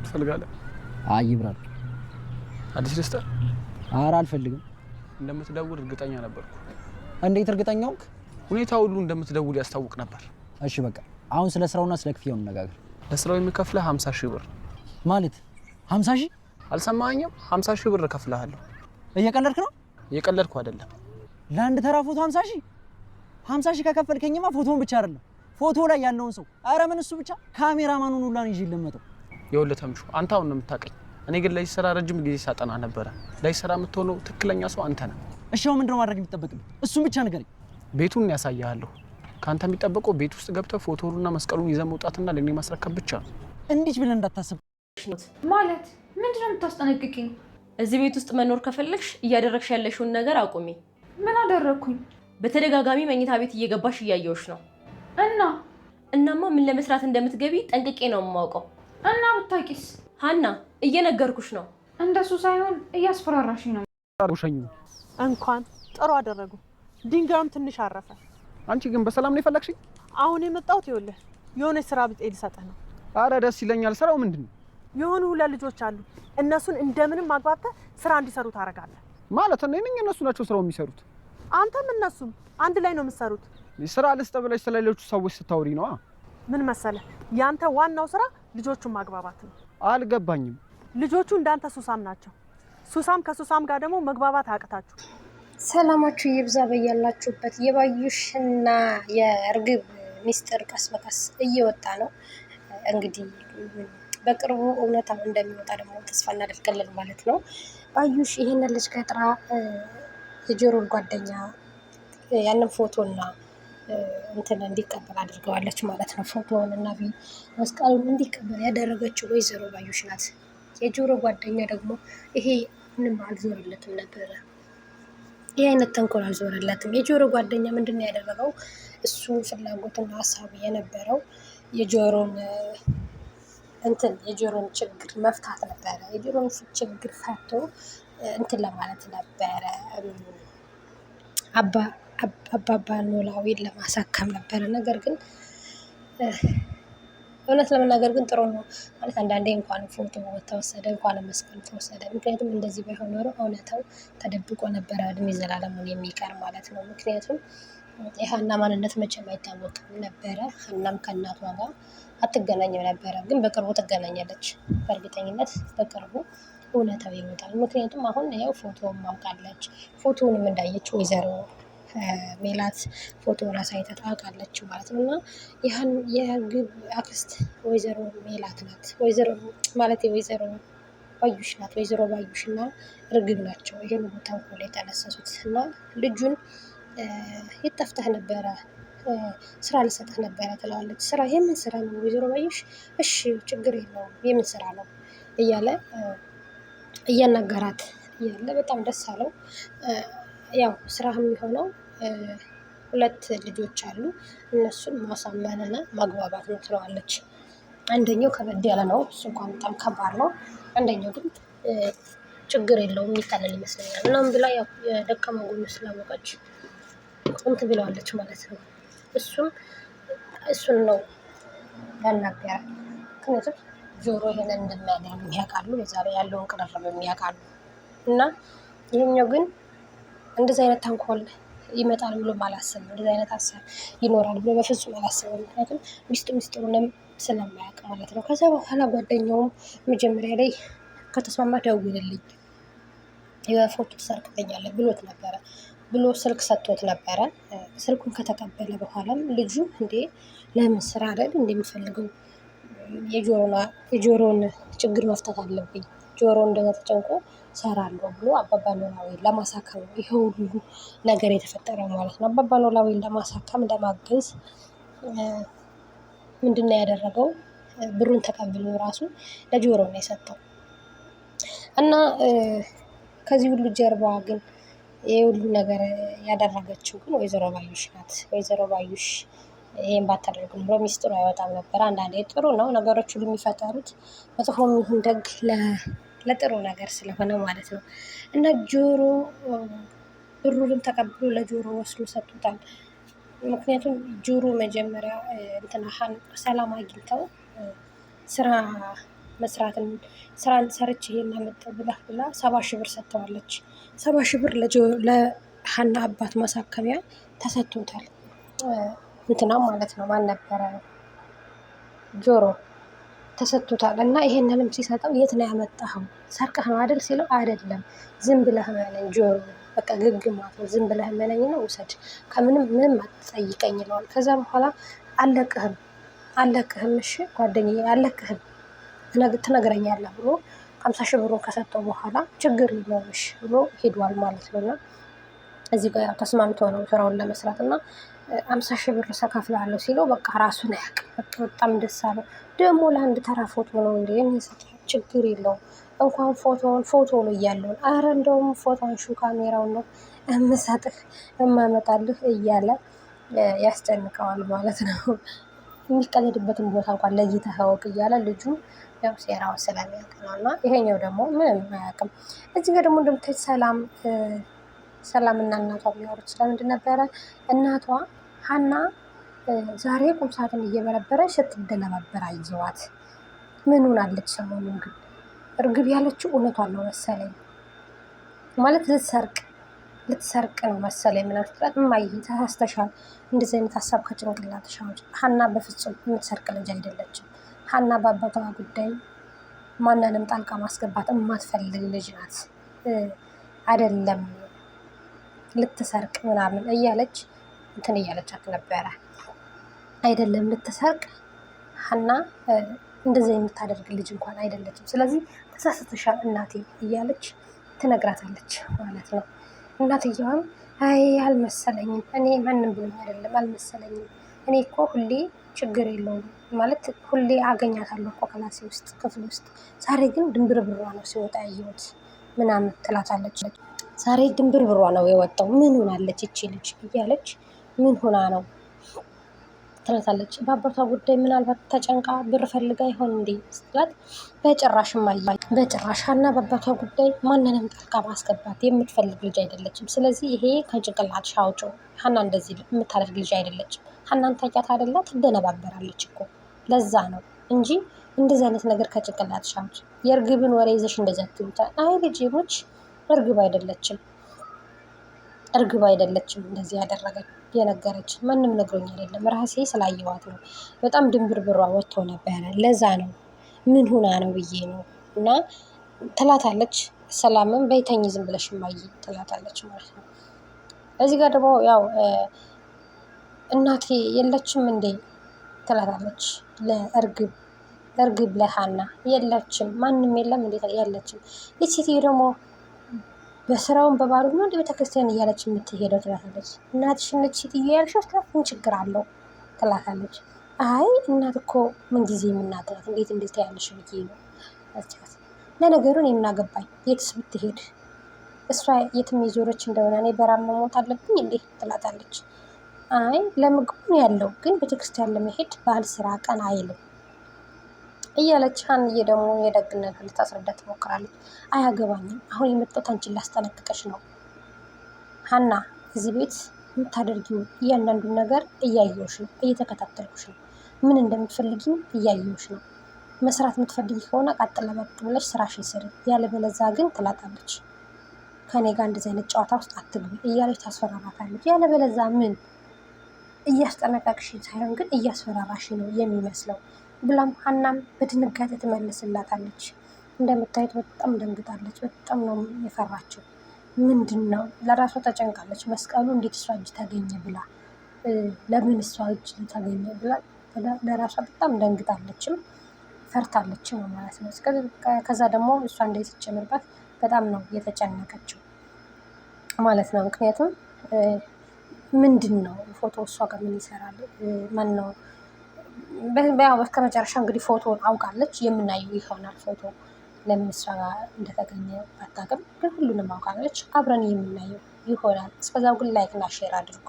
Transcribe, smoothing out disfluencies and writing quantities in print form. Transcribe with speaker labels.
Speaker 1: ትፈልጋለህ?
Speaker 2: አይ ይብራል።
Speaker 1: አዲስ ደስታ?
Speaker 2: ኧረ አልፈልግም።
Speaker 1: እንደምትደውል እርግጠኛ ነበርኩ።
Speaker 2: እንዴት እርግጠኛ ሆንክ?
Speaker 1: ሁኔታው ሁሉ እንደምትደውል ያስታውቅ ነበር።
Speaker 2: እሺ በቃ አሁን ስለ ስራውና ስለ ክፍያው እንነጋገር።
Speaker 1: ለስራው የሚከፍልህ 50,000 ብር
Speaker 2: ማለት 50,000?
Speaker 1: አልሰማኸኝም? 50,000 ብር እከፍልሃለሁ።
Speaker 2: እየቀለድክ ነው?
Speaker 1: እየቀለድኩ አይደለም።
Speaker 2: ለአንድ ተራ ፎቶ 50,000? 50,000 ከከፈልከኝማ ፎቶውን ብቻ አይደለም ፎቶ ላይ ያለውን ሰው ኧረ ምን እሱ ብቻ ካሜራማኑን ሁላ ነው ይዤ ልመጣው።
Speaker 1: ይኸውልህ ተምቹ አንተ አሁን ነው የምታውቀኝ። እኔ ግን ለዚህ ስራ ረጅም ጊዜ ሳጠና ነበረ። ለዚህ ስራ የምትሆነው ትክክለኛ ሰው አንተ ነህ።
Speaker 2: እሺ አሁን ምንድነው ማድረግ የሚጠበቅብኝ? እሱን ብቻ ንገረኝ።
Speaker 1: ቤቱን ያሳያለሁ። ካንተ የሚጠበቀው ቤት ውስጥ ገብተህ ፎቶውንና መስቀሉን ይዘህ መውጣትና ለኔ ማስረከብ ብቻ ነው።
Speaker 2: እንዴት ብለን እንዳታስብ
Speaker 3: ማለት ምንድነው የምታስጠነቅቂኝ?
Speaker 4: እዚህ ቤት ውስጥ መኖር ከፈለግሽ እያደረግሽ ያለሽውን ነገር አቁሚ።
Speaker 3: ምን አደረኩኝ?
Speaker 4: በተደጋጋሚ መኝታ ቤት እየገባሽ እያየሁሽ ነው። እናማ ምን ለመስራት እንደምትገቢ ጠንቅቄ ነው የማውቀው።
Speaker 3: እና ብታቂስ?
Speaker 4: ሀና እየነገርኩሽ ነው።
Speaker 3: እንደሱ ሳይሆን እያስፈራራሽኝ ነው።
Speaker 1: አሩሸኝ
Speaker 5: እንኳን ጥሩ አደረጉ። ድንጋዩም ትንሽ አረፈ።
Speaker 1: አንቺ ግን በሰላም ነው የፈለግሽኝ?
Speaker 5: አሁን የመጣሁት ይኸውልህ የሆነ ስራ ብጤ ልሰጥህ ነው።
Speaker 1: አረ ደስ ይለኛል። ስራው ምንድነው?
Speaker 5: የሆኑ ሁለት ልጆች አሉ። እነሱን እንደምንም አግባብተህ ስራ እንዲሰሩ ታደርጋለህ።
Speaker 1: ማለት እኔ ነኝ እነሱ ናቸው ስራው የሚሰሩት?
Speaker 5: አንተም እነሱም አንድ ላይ ነው የምትሰሩት።
Speaker 1: ስራ ልስጥ ብለሽ ስለሌሎቹ ሰዎች ስታወሪ ነው?
Speaker 5: ምን መሰለህ ያንተ ዋናው ስራ ልጆቹን ማግባባት ነው።
Speaker 1: አልገባኝም።
Speaker 5: ልጆቹ እንዳንተ ሱሳም ናቸው። ሱሳም ከሱሳም ጋር ደግሞ መግባባት አያቅታችሁ።
Speaker 6: ሰላማችሁ ይብዛ በያላችሁበት። የባዩሽና የእርግብ ሚስጥር ቀስ በቀስ እየወጣ ነው። እንግዲህ በቅርቡ እውነታው እንደሚወጣ ደግሞ ተስፋ እናደርጋለን ማለት ነው። ባዩሽ ይሄንን ልጅ ቀጥራ የጆሮን ጓደኛ ያንን ፎቶና እንትን እንዲቀበል አድርገዋለች ማለት ነው። ፎቶውን እና መስቀሉን እንዲቀበል ያደረገችው ወይዘሮ ባዩሽ ናት። የጆሮ ጓደኛ ደግሞ ይሄ ምንም አልዞረለትም ነበረ። ይህ አይነት ተንኮል አልዞረለትም። የጆሮ ጓደኛ ምንድነው ያደረገው? እሱ ፍላጎትና ሀሳብ የነበረው የጆሮን ችግር መፍታት ነበረ። የጆሮን ችግር ፈቶ እንትን ለማለት ነበረ። አባባ ኖላዊን ለማሳከም ነበረ። ነገር ግን እውነት ለመናገር ግን ጥሩ ነው ማለት አንዳንዴ እንኳን ፎቶ ተወሰደ እንኳን መስቀል ተወሰደ። ምክንያቱም እንደዚህ ባይሆን ኖሮ እውነታው ተደብቆ ነበረ እድሜ ዘላለሙን የሚቀር ማለት ነው። ምክንያቱም የሀና ማንነት መቼም አይታወቅም ነበረ። ሀናም ከእናቷ ጋር አትገናኝም ነበረ። ግን በቅርቡ ትገናኛለች። በእርግጠኝነት በቅርቡ እውነታው ይወጣል። ምክንያቱም አሁን ያው ፎቶውን ማውቃለች። ፎቶውንም እንዳየች ወይዘሮ ሜላት ፎቶውን አሳይታ ታውቃለች ማለት ነው። እና የእርግብ አክስት ወይዘሮ ሜላት ናት። ወይዘሮ ባዩሽ ናት። ወይዘሮ ባዩሽ እና እርግብ ናቸው ይሄን ተንኮል የጠነሰሱት። እና ልጁን ይጠፍተህ ነበረ ስራ ልሰጥህ ነበረ ትለዋለች። ስራ የምን ስራ ነው ወይዘሮ ባዩሽ? እሺ ችግር የለውም የምን ስራ ነው እያለ እያናገራት እያለ በጣም ደስ አለው። ያው ስራህ የሚሆነው ሁለት ልጆች አሉ እነሱን ማሳመንና ማግባባት ነው ትለዋለች። አንደኛው ከበድ ያለ ነው፣ እሱ እንኳን በጣም ከባድ ነው። አንደኛው ግን ችግር የለውም የሚታለል ይመስለኛል ምናምን ብላ ያው የደካማ ጎኑ ስላወቀች እንትን ብለዋለች ማለት ነው። እሱን ነው ያናገራል። ምክንያቱም ጆሮ ይሄንን እንደሚያደርግ የሚያውቃሉ፣ በዛ ላይ ያለውን ቅርርብ የሚያውቃሉ። እና ይሄኛው ግን እንደዚህ አይነት ተንኮል ይመጣል ብሎ አላሰበም። እንደዚህ አይነት ሀሳብ ይኖራል ብሎ በፍጹም አላሰበም። ምክንያቱም ሚስጥሩንም ስለማያውቅ ማለት ነው። ከዛ በኋላ ጓደኛውም መጀመሪያ ላይ ከተስማማ ደውልልኝ የፎቶ ትሰርቅልኛለህ ብሎት ነበረ ብሎ ስልክ ሰጥቶት ነበረ። ስልኩን ከተቀበለ በኋላም ልጁ እንዴ ለምን ስራ አይደል እንደሚፈልገው የጆሮን ችግር መፍታት አለብኝ ጆሮ እንደዛ ተጨንቆ ሰራለሁ ብሎ አባባ ኖላዊን ለማሳከም ይሄ ሁሉ ነገር የተፈጠረው ማለት ነው። አባባ ኖላዊን ለማሳከም ለማገዝ ምንድነው ያደረገው? ብሩን ተቀብሎ ራሱ ለጆሮ ነው የሰጠው። እና ከዚህ ሁሉ ጀርባ ግን ይሄ ሁሉ ነገር ያደረገችው ግን ወይዘሮ ባዩሽ ናት። ወይዘሮ ባዩሽ ይሄን ባታደርግ ኖሮ ሚስጥሩ አይወጣም ነበር። አንዳንዴ ጥሩ ነው ነገሮች ሁሉ የሚፈጠሩት መጥፎም ይሁን ደግ ለጥሩ ነገር ስለሆነ ማለት ነው። እና ጆሮ ብሩን ተቀብሎ ለጆሮ ወስዶ ሰጥቶታል። ምክንያቱም ጆሮ መጀመሪያ እንትናሃን ሰላም አግኝተው ስራ ስራን ሰርች ይሄን አመጣው ብላ 70 ሺህ ብር ሰጥተዋለች። 70 ሺህ ብር ለሀና አባት ማሳከሚያ ተሰጥቶታል። እንትና ማለት ነው ማን ነበረ ጆሮ ተሰጥቶታል። እና ይሄንንም ሲሰጠው የት ነው ያመጣኸው ሰርቀህ ነው አይደል ሲለው አይደለም ዝም ብለህ መነኝ ጆሮ በቃ ግግማት ነው ዝም ብለህ መነኝ ነው ውሰድ ምንም አትጠይቀኝ ይለዋል። ከዛ በኋላ አለቅህም እሺ ጓደኛዬ አለቅህም ትነግረኛለህ ብሎ 50 ሺህ ብሩን ከሰጠው በኋላ ችግር የለውም እሺ ብሎ ሄዷል ማለት ነው። እና እዚህ ጋር ተስማምቶ ነው ስራውን ለመስራት እና 50 ሺህ ብር እከፍልሃለሁ ሲለው በቃ ራሱን አያውቅም። በቃ በጣም ደስ አለው። ደግሞ ለአንድ ተራ ፎቶ ነው እንዴ የሚሰጠው ችግር የለውም እንኳን ፎቶ ነው እያለው አረ እንደውም ፎቶን ካሜራውን ነው የምሰጥህ የማመጣልህ እያለ ያስጨንቀዋል ማለት ነው። የሚቀለድበትን ቦታ እንኳን ለይተህ አወቅ እያለ ልጁ ያው ሴራውን ስለሚያውቅ ነው። እና ይሄኛው ደግሞ ምንም አያውቅም። እዚህ ጋር ደግሞ እንደምታዩት ሰላም እና እናቷ የሚያወሩት ስለምንድን ነበረ? እናቷ ሀና ዛሬ ቁም ሳጥን እየበረበረች ስትደነባበር አየዋት። ምን ሆናለች? ሰሞኑን ግን እርግብ ያለችው እውነቷን ነው መሰለኝ። ማለት ልትሰርቅ ነው መሰለኝ ምናምን ስትላት እማዬ ተሳስተሻል፣ እንደዚህ አይነት ሀሳብ ከጭንቅላትሽ አውጪ። ሀና በፍጹም የምትሰርቅ ልጅ አይደለችም። ሀና በአባቷ ጉዳይ ማንንም ጣልቃ ማስገባት የማትፈልግ ልጅ ናት። አይደለም ልትሰርቅ ምናምን እያለች እንትን እያለቻት ነበረ። አይደለም ልትሰርቅ ሀና እንደዚህ የምታደርግ ልጅ እንኳን አይደለችም። ስለዚህ ተሳስተሻል እናቴ እያለች ትነግራታለች ማለት ነው። እናትየዋም አይ አልመሰለኝም፣ እኔ ማንም ብሎኝ አይደለም አልመሰለኝም። እኔ እኮ ሁሌ ችግር የለውም ማለት ሁሌ አገኛታለሁ እኮ ክላሴ ውስጥ ክፍል ውስጥ፣ ዛሬ ግን ድንብር ብሯ ነው ሲወጣ ያየሁት ምናምን ትላታለች። ዛሬ ድንብር ብሯ ነው የወጣው፣ ምን ሆናለች ይቺ ልጅ እያለች ምን ሆና ነው ትላታለች። በአባቷ ጉዳይ ምናልባት ተጨንቃ ብር ፈልጋ ይሆን እንዴ ስትላት፣ በጭራሽ እማዬ በጭራሽ ሀና በአባቷ ጉዳይ ማንንም ጣልቃ ማስገባት የምትፈልግ ልጅ አይደለችም። ስለዚህ ይሄ ከጭንቅላትሽ አውጪው። ሀና እንደዚህ የምታደርግ ልጅ አይደለችም። ሀናን ታውቂያት አይደለ? ትደነባበራለች እኮ ለዛ ነው እንጂ እንደዚህ አይነት ነገር ከጭንቅላትሽ አውጪ። የእርግብን ወሬ ይዘሽ እንደዛ ትሉታል። አይ ልጅ እርግብ አይደለችም እንደዚህ ያደረገች የነገረች ማንም ነግሮኝ አይደለም ራሴ ስላየዋት ነው። በጣም ድንብርብሯ ወጥቶ ነበረ ለዛ ነው ምን ሆና ነው ብዬ ነው እና ትላታለች። ሰላምም በይተኝ ዝም ብለሽ እማዬ ትላታለች ማለት ነው። እዚህ ጋር ደግሞ ያው እናቴ የለችም እንዴ ትላታለች ለእርግብ ለሀና የለችም ማንም የለም እንዴ ያለችም። ይህ ሴትዮ ደግሞ በስራውን በባሉ ነው እንደ ቤተክርስቲያን እያለች የምትሄደው ትላታለች። እናትሽ ነች ሴትዮ ያልሽው ምን ችግር አለው ትላታለች። አይ እናት እኮ ምን ጊዜ እናት ናት እንዴት ያለሽ ብዬ ነው አልቻት። ለነገሩ እኔ ምን አገባኝ የትስ ብትሄድ እሷ የትም የዞረች እንደሆነ እኔ በራም መሞት አለብኝ እንዴ ትላታለች። አይ ለምግቡ ነው ያለው ግን ቤተክርስቲያን ለመሄድ ባል ስራ ቀን አይልም እያለች ሀንዬ ደግሞ የደግነት ልታስረዳት ትሞክራለች። አያገባኝም አሁን የመጣሁት አንቺን ላስጠነቅቀሽ ነው ሀና፣ እዚህ ቤት የምታደርጊው እያንዳንዱን ነገር እያየሁሽ ነው፣ እየተከታተልኩሽ ነው፣ ምን እንደምትፈልጊው እያየሁሽ ነው። መስራት የምትፈልጊ ከሆነ ቀጥ ለበጥ ብለሽ ስራሽን ስሪ፣ ያለበለዛ ግን ትላታለች። ከኔ ጋር እንደዚህ አይነት ጨዋታ ውስጥ አትግቢ እያለች ታስፈራራታለች። ያለበለዛ ምን እያስጠነቀቅሽ ሳይሆን ግን እያስፈራራሽ ነው የሚመስለው ብላም ሀናም በድንጋጤ ትመልስላታለች። እንደምታዩት በጣም ደንግጣለች። በጣም ነው የፈራችው። ምንድን ነው ለራሷ ተጨንቃለች። መስቀሉ እንዴት እሷ እጅ ተገኘ ብላ ለምን እሷ እጅ ተገኘ ብላ ለራሷ በጣም ደንግጣለችም ፈርታለችም ማለት ነው። ከዛ ደግሞ እሷ እንዳይጨምርባት በጣም ነው የተጨነቀችው ማለት ነው። ምክንያቱም ምንድን ነው ፎቶ እሷ ጋር ምን ይሰራል ማን ነው ከመጨረሻ እንግዲህ ፎቶን አውቃለች። የምናየው ይሆናል ፎቶ ለምን እሷ ጋር እንደተገኘ ባታውቅም ግን ሁሉንም አውቃለች። አብረን የምናየው ይሆናል። እስከዛው ግን ላይክ እና ሼር አድርጉ።